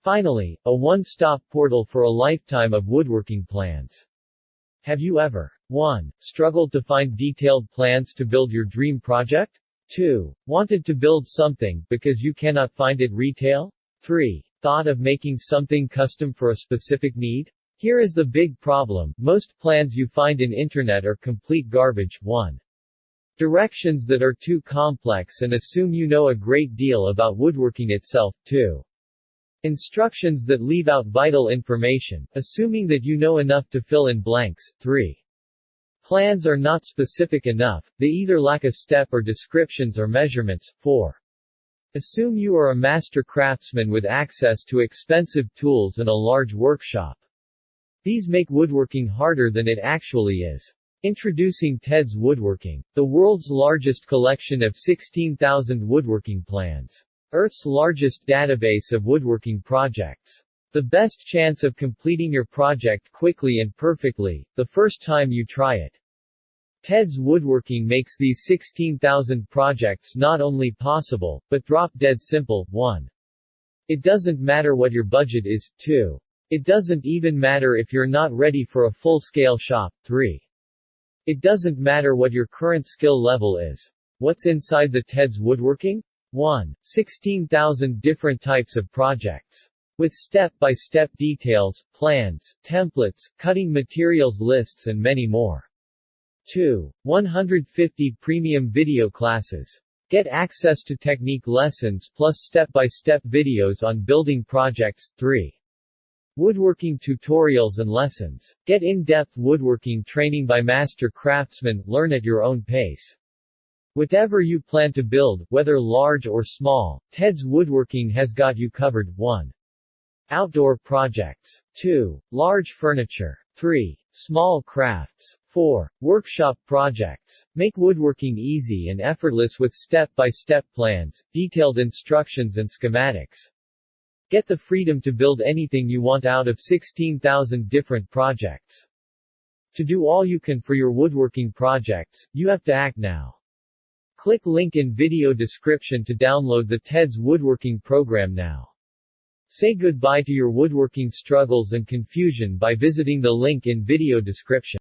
Finally, a one-stop portal for a lifetime of woodworking plans. Have you ever 1. Struggled to find detailed plans to build your dream project? 2. Wanted to build something, because you cannot find it retail? 3. Thought of making something custom for a specific need? Here is the big problem: most plans you find in internet are complete garbage. 1. Directions that are too complex and assume you know a great deal about woodworking itself. 2. Instructions that leave out vital information, assuming that you know enough to fill in blanks. 3. Plans are not specific enough, they either lack a step or descriptions or measurements. 4. Assume you are a master craftsman with access to expensive tools and a large workshop. These make woodworking harder than it actually is. Introducing Ted's Woodworking, the world's largest collection of 16,000 woodworking plans. Earth's largest database of woodworking projects. The best chance of completing your project quickly and perfectly, the first time you try it. Ted's Woodworking makes these 16,000 projects not only possible, but drop-dead simple. 1. It doesn't matter what your budget is. 2. It doesn't even matter if you're not ready for a full-scale shop. 3. It doesn't matter what your current skill level is. What's inside the Ted's Woodworking? 1. 16,000 different types of projects. With step-by-step details, plans, templates, cutting materials lists and many more. 2. 150 premium video classes. Get access to technique lessons plus step-by-step videos on building projects. 3. Woodworking tutorials and lessons. Get in-depth woodworking training by master craftsmen, learn at your own pace. Whatever you plan to build, whether large or small, Ted's Woodworking has got you covered. 1. Outdoor projects. 2. Large furniture. 3. Small crafts. 4. Workshop projects. Make woodworking easy and effortless with step-by-step plans, detailed instructions and schematics. Get the freedom to build anything you want out of 16,000 different projects. To do all you can for your woodworking projects, you have to act now. Click link in video description to download the Ted's Woodworking program now. Say goodbye to your woodworking struggles and confusion by visiting the link in video description.